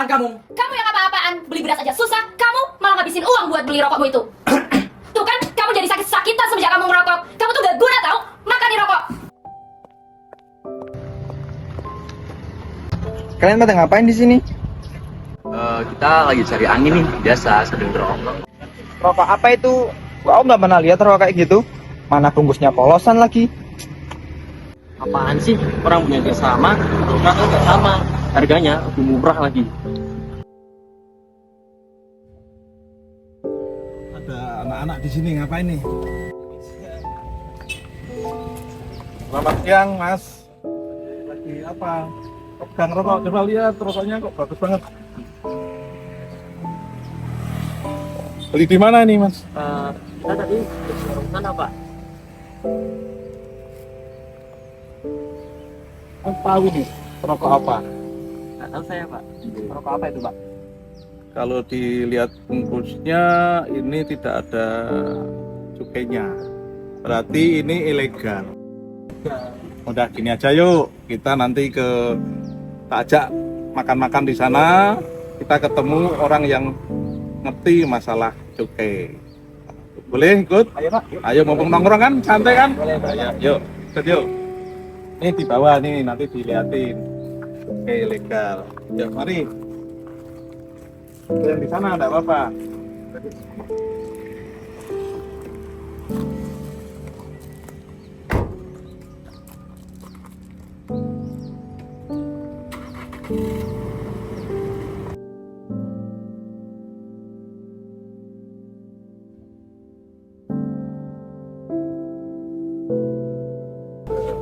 apa-apaan kamu? Kamu yang apa-apaan, beli beras aja susah. Kamu malah ngabisin uang buat beli rokokmu itu. Tuh kan, kamu jadi sakit-sakitan semenjak kamu ngerokok. Kamu tuh gak guna tau, makan nih rokok. Kalian pada ngapain di sini? Kita lagi cari angin nih, biasa sambil ngerokok. Rokok apa itu? Gua nggak pernah lihat rokok kayak gitu. Mana bungkusnya polosan lagi? Apaan sih? Orang punya yang sama, orang kan nggak sama. Harganya lebih murah lagi. Ada anak-anak di sini ngapain nih? Selamat siang, Mas. Lagi apa? Pegang rokok, coba lihat rokoknya kok bagus banget. Beli di mana nih, Mas? Kita tadi ke sana, Pak. Kan tahu nih rokok apa? Nggak tahu saya, Pak. Rokok apa itu, Pak? Kalau dilihat bungkusnya ini tidak ada cukainya. Berarti ini ilegal. Udah gini aja yuk, kita nanti tak ajak makan-makan di sana. Kita ketemu orang yang ngerti masalah cukai. Boleh ikut? Ayo, Pak. Ayo mumpung nongkrong kan, santai kan? Boleh, Pak. Ayo, yuk, ikut yuk. Ini di bawah nih, nanti dilihatin. Oke, legal. Yuk, mari. Yang di sana enggak apa-apa.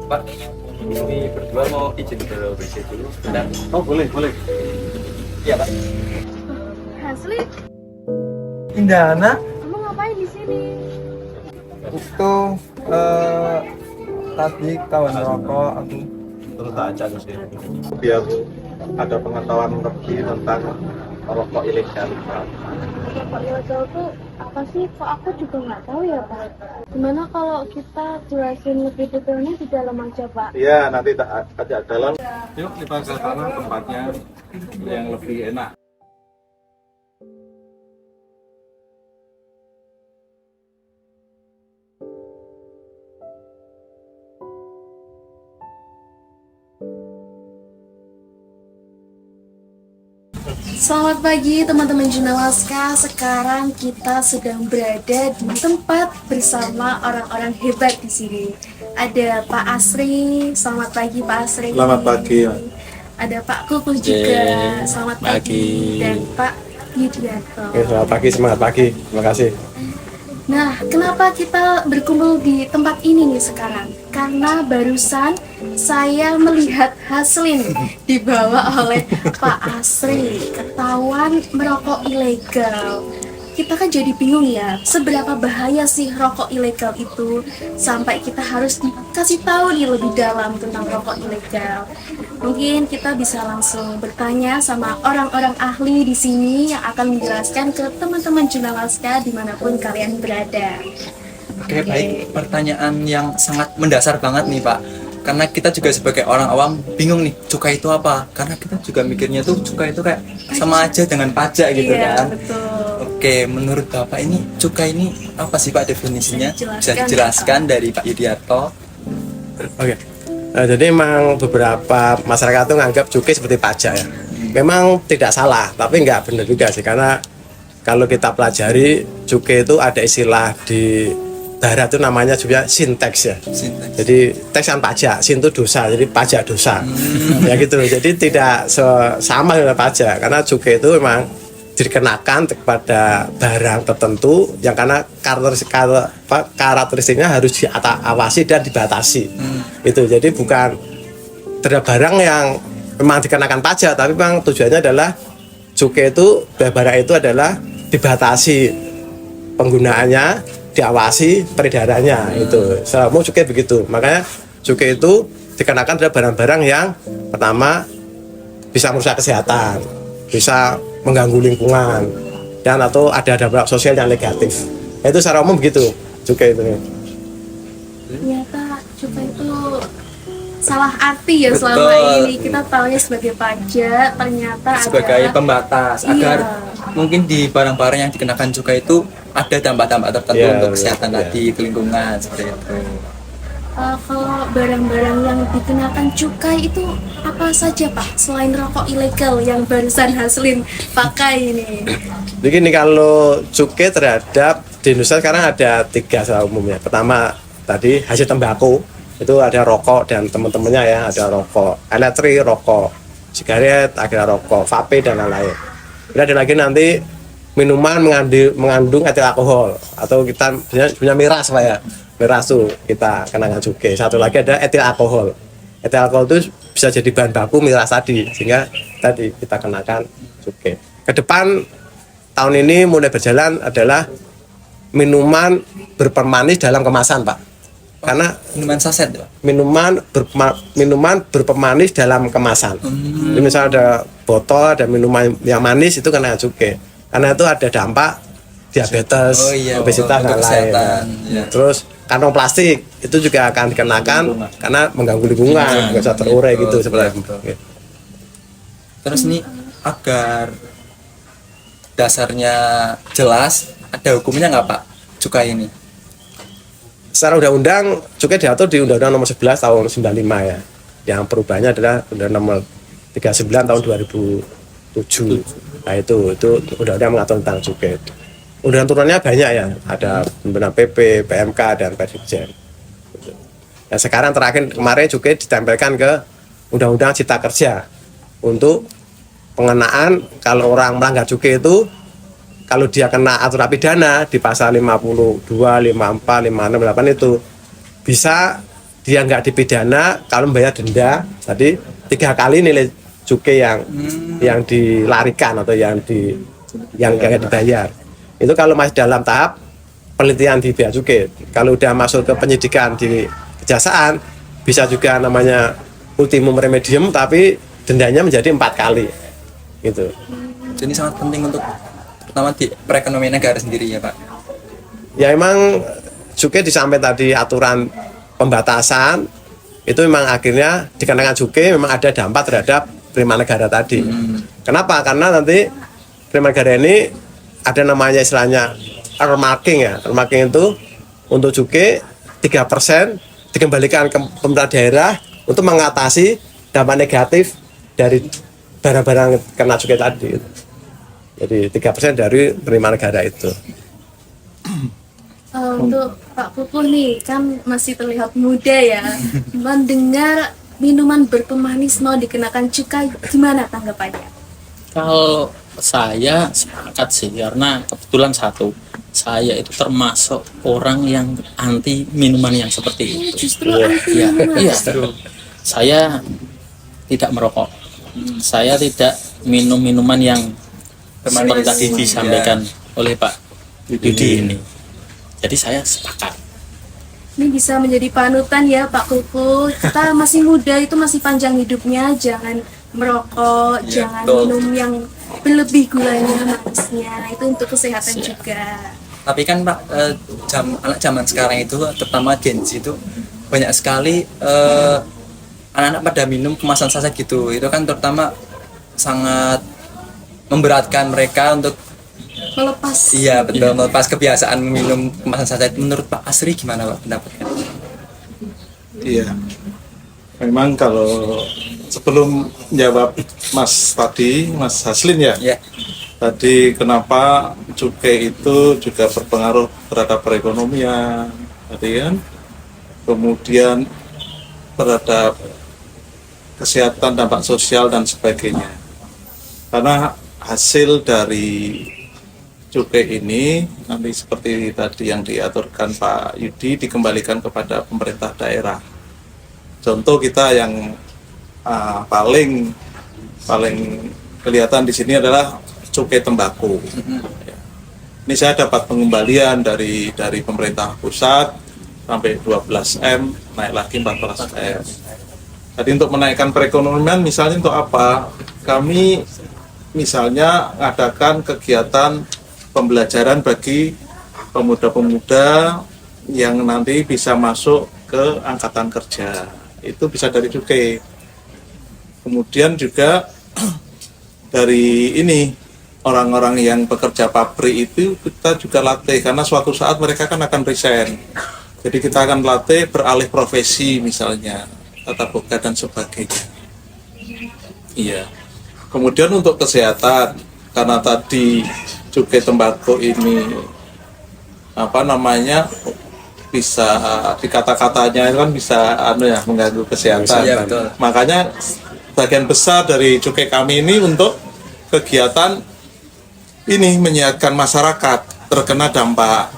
Pak, ini berdua mau izin ke WC dulu sebentar. Oh, boleh, boleh. Iya, Pak. Hasli, Indahana kamu ngapain di sini? itu tadi kawan rokok aku. Terus tak ajak ke sini. Biar ada pengetahuan lebih tentang rokok ilegal. Rokok ilegal tuh apa sih? Kok aku juga nggak tahu ya, Pak. Gimana kalau kita jelasin lebih detailnya di dalam aja, Pak? Iya, nanti tak ajak dalam. Yuk kita ke sana tempatnya yang lebih enak. Selamat pagi teman-teman Jurnalaska. Sekarang kita sedang berada di tempat bersama orang-orang hebat di sini. Ada Pak Asri. Selamat pagi Pak Asri. Selamat pagi. Ada Pak Kukuh juga. Selamat pagi. Dan Pak Yudianto. Selamat pagi, semangat pagi. Terima kasih. Nah, kenapa kita berkumpul di tempat ini nih sekarang? Karena barusan saya melihat Haslin dibawa oleh Pak Asri ketahuan merokok ilegal. Kita kan jadi bingung ya, seberapa bahaya sih rokok ilegal itu sampai kita harus dikasih tahu nih lebih dalam tentang rokok ilegal. Mungkin kita bisa langsung bertanya sama orang-orang ahli di sini yang akan menjelaskan ke teman-teman Jurnalaska dimanapun kalian berada. Oke, baik. Pertanyaan yang sangat mendasar banget nih, Pak. Karena kita juga sebagai orang awam bingung nih, cukai itu apa? Karena kita juga mikirnya tuh cukai itu kayak sama aja dengan pajak gitu Iya, kan. betul. Oke, menurut Bapak ini cukai ini apa sih Pak definisinya? Bisa Jelaskan, dijelaskan dari Pak Yudiarto? Oke. Jadi memang beberapa masyarakat itu menganggap cukai seperti pajak ya. Memang tidak salah, tapi nggak benar juga sih. Karena kalau kita pelajari cukai itu ada istilah di darat itu namanya juga sinteks ya. Sinteks. Jadi teks kan pajak, sin itu dosa, jadi pajak dosa. Ya gitu. Jadi tidak sama dengan pajak karena cukai itu memang dikenakan kepada barang tertentu yang karena karakteristiknya harus diawasi dan dibatasi. Itu jadi bukan terhadap barang yang memang dikenakan pajak, tapi memang tujuannya adalah cukai itu barang itu adalah dibatasi penggunaannya, diawasi peredarannya. Itu secara umum cukai begitu. Makanya cukai itu dikenakan terhadap barang-barang yang pertama bisa merusak kesehatan, bisa mengganggu lingkungan, dan atau ada dampak sosial yang negatif. Itu secara umum begitu cukai itu. Ternyata cukai itu salah arti ya selama Betul. ini. Kita tahunya sebagai pajak, ternyata sebagai adalah pembatas Iya. agar mungkin di barang-barang yang dikenakan cukai itu ada dampak-dampak tertentu Iya, untuk kesehatan iya. tadi, ke lingkungan seperti itu. kalau barang-barang yang dikenakan cukai itu apa saja Pak? Selain rokok ilegal yang barusan Haslin pakai ini. Jadi ini kalau cukai terhadap di Indonesia sekarang ada 3 secara umumnya. Pertama tadi hasil tembakau, itu ada rokok dan teman-temannya ya, ada rokok elektrik, rokok sigaret, ada rokok vape dan lain-lain. Kemudian ada lagi nanti minuman mengandung etil alkohol atau kita punya miras Pak ya. Miras tuh kita kenakan cukai. Satu lagi ada etil alkohol. Etil alkohol itu bisa jadi bahan baku miras tadi, sehingga tadi kita kenakan cukai. Ke depan tahun ini mulai berjalan adalah minuman berpemanis dalam kemasan Pak. Karena Minuman saset, Pak. minuman berpemanis dalam kemasan. Jadi misalnya ada botol, ada minuman yang manis itu kena cukai. Karena itu ada dampak diabetes, Oh iya, obesitas untuk dan lain. kesehatan, ya. Terus kantong plastik itu juga akan dikenakan karena mengganggu lingkungan, nggak bisa terurai Betul, gitu sebenarnya. betul. Terus nih agar dasarnya jelas, ada hukumnya nggak Pak cukai ini? Secara undang-undang cukai diatur di Undang-Undang Nomor 11 Tahun 95 ya. Yang perubahannya adalah Undang-Undang Nomor 39 Tahun 2007. Nah itu undang-undang mengatur tentang cukai. Undang turunannya banyak ya, ada pimpinan PP, PMK dan Presiden. Nah sekarang terakhir kemarin cukai ditempelkan ke Undang-Undang Cipta Kerja untuk pengenaan kalau orang melanggar cukai itu, kalau dia kena aturan pidana di pasal 52, 54, 56, 58 itu bisa dia nggak dipidana kalau membayar denda tadi 3 kali nilai cukai yang dilarikan atau yang nggak dibayar. Itu kalau masih dalam tahap penelitian di bea cukai. Kalau udah masuk ke penyidikan di kejaksaan bisa juga namanya ultimum remedium tapi dendanya menjadi 4 kali gitu. Jadi sangat penting untuk pertama di perekonomian negara sendiri ya Pak. Ya emang cukai disampaikan tadi aturan pembatasan itu memang akhirnya dikenakan cukai memang ada dampak terhadap penerimaan negara tadi. Kenapa? Karena nanti penerimaan negara ini ada namanya istilahnya earmarking ya. Earmarking itu untuk cukai 3% dikembalikan ke pemerintah daerah untuk mengatasi dampak negatif dari barang-barang kena cukai tadi. Jadi 3% dari penerimaan negara itu. Untuk Pak Pupu nih kan masih terlihat muda ya. Mendengar minuman berpemanis mau dikenakan cukai, gimana tanggapannya? Kalau saya sepakat sih, karena kebetulan saya itu termasuk orang yang anti minuman yang seperti itu. Justru anti Iya, minuman. iya. Saya tidak merokok. Saya tidak minum minuman yang seperti tadi disampaikan oleh Pak Yudi ini. Jadi saya sepakat. Ini bisa menjadi panutan ya Pak Pupu. Kita masih muda itu masih panjang hidupnya, jangan merokok, Ya, jangan betul. minum yang berlebih gulanya, manisnya. Itu untuk kesehatan juga. Tapi kan Pak anak zaman sekarang itu terutama Gen Z itu banyak sekali anak-anak pada minum kemasan saset gitu. Itu kan terutama sangat memberatkan mereka untuk Melepas. iya betul melepas kebiasaan minum kemasan saset. Menurut Pak Asri gimana Pak pendapatnya? Iya. Memang kalau sebelum jawab Mas Haslin ya, Ya. tadi kenapa cukai itu juga berpengaruh terhadap perekonomian, tadi kan, kemudian terhadap kesehatan, dampak sosial dan sebagainya. Karena hasil dari cukai ini nanti seperti tadi yang diaturkan Pak Yudi dikembalikan kepada pemerintah daerah. Contoh kita yang paling kelihatan di sini adalah cukai tembakau. Ya. Ini saya dapat pengembalian dari pemerintah pusat sampai 12M, naik lagi 14M. Jadi untuk menaikkan perekonomian misalnya untuk apa? Kami misalnya mengadakan kegiatan pembelajaran bagi pemuda-pemuda yang nanti bisa masuk ke angkatan kerja. itu bisa dari cukai. Kemudian juga dari ini orang-orang yang bekerja pabrik itu kita juga latih karena suatu saat mereka kan akan resign. Jadi kita akan latih beralih profesi misalnya tata boga dan sebagainya. Iya. Kemudian untuk kesehatan karena tadi cukai tembakau ini bisa dikata-katanya kan bisa mengganggu kesehatan. Iya, betul. Makanya bagian besar dari cukai kami ini untuk kegiatan ini menyehatkan masyarakat terkena dampak.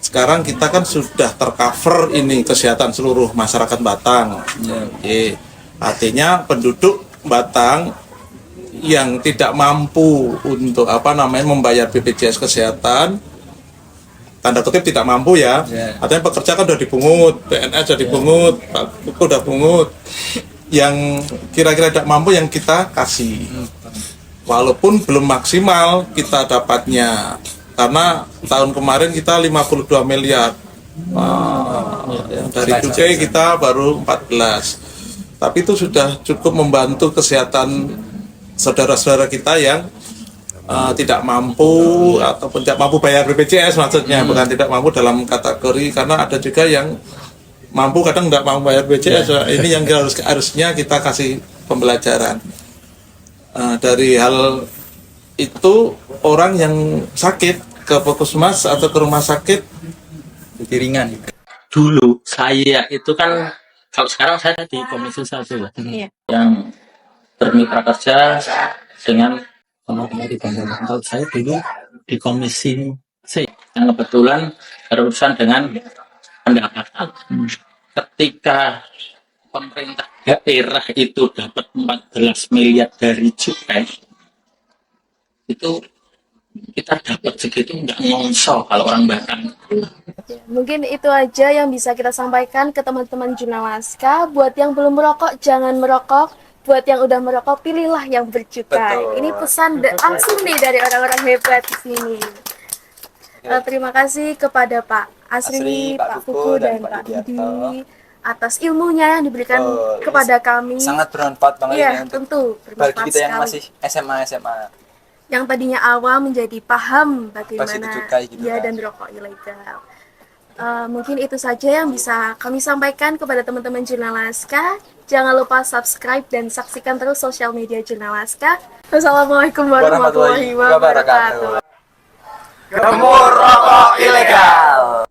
Sekarang kita kan sudah tercover ini kesehatan seluruh masyarakat Batang. Oke. Artinya penduduk Batang yang tidak mampu untuk membayar BPJS kesehatan, tanda kutip tidak mampu ya. Artinya pekerja kan udah dibungut, PNS udah dibungut, Pak udah bungut. Yang kira-kira tidak mampu yang kita kasih. Walaupun belum maksimal kita dapatnya. Karena tahun kemarin kita 52 miliar. Dari cukai kita baru 14. Tapi itu sudah cukup membantu kesehatan saudara-saudara kita yang tidak mampu ataupun tidak mampu bayar BPJS maksudnya, bukan tidak mampu dalam kategori, karena ada juga yang mampu kadang tidak mampu bayar BPJS. Ini yang harusnya kita kasih pembelajaran. Dari hal itu orang yang sakit ke puskesmas atau ke rumah sakit Jadi ringan. Dulu saya itu kan, kalau sekarang saya di komisi 1 ya, yang bermitra kerja dengan kalau saya dulu di komisi C yang kebetulan berurusan dengan pendapatan. Ketika pemerintah daerah itu dapat 14 miliar dari cukai, itu kita dapat segitu nggak ngonsol kalau orang Batang. Mungkin itu aja yang bisa kita sampaikan ke teman-teman Jurnalaska. Buat yang belum merokok, jangan merokok. Buat yang udah merokok, pilihlah yang bercukai. Ini pesan langsung nih dari orang-orang hebat di sini. Terima kasih kepada Pak Asri, Pak Fuku, dan Pak Didi atas ilmunya yang diberikan kepada kami. Sangat bermanfaat banget Iya, ini untuk tentu bermanfaat bagi kita yang sekali. masih SMA. Yang tadinya awam menjadi paham bagaimana Pasti cukai gitu kan. dan rokok ilegal. Mungkin itu saja yang bisa kami sampaikan kepada teman-teman Jurnalaska. Jangan lupa subscribe dan saksikan terus sosial media Jurnalaska. Wassalamualaikum warahmatullahi wabarakatuh. Gemur rokok ilegal.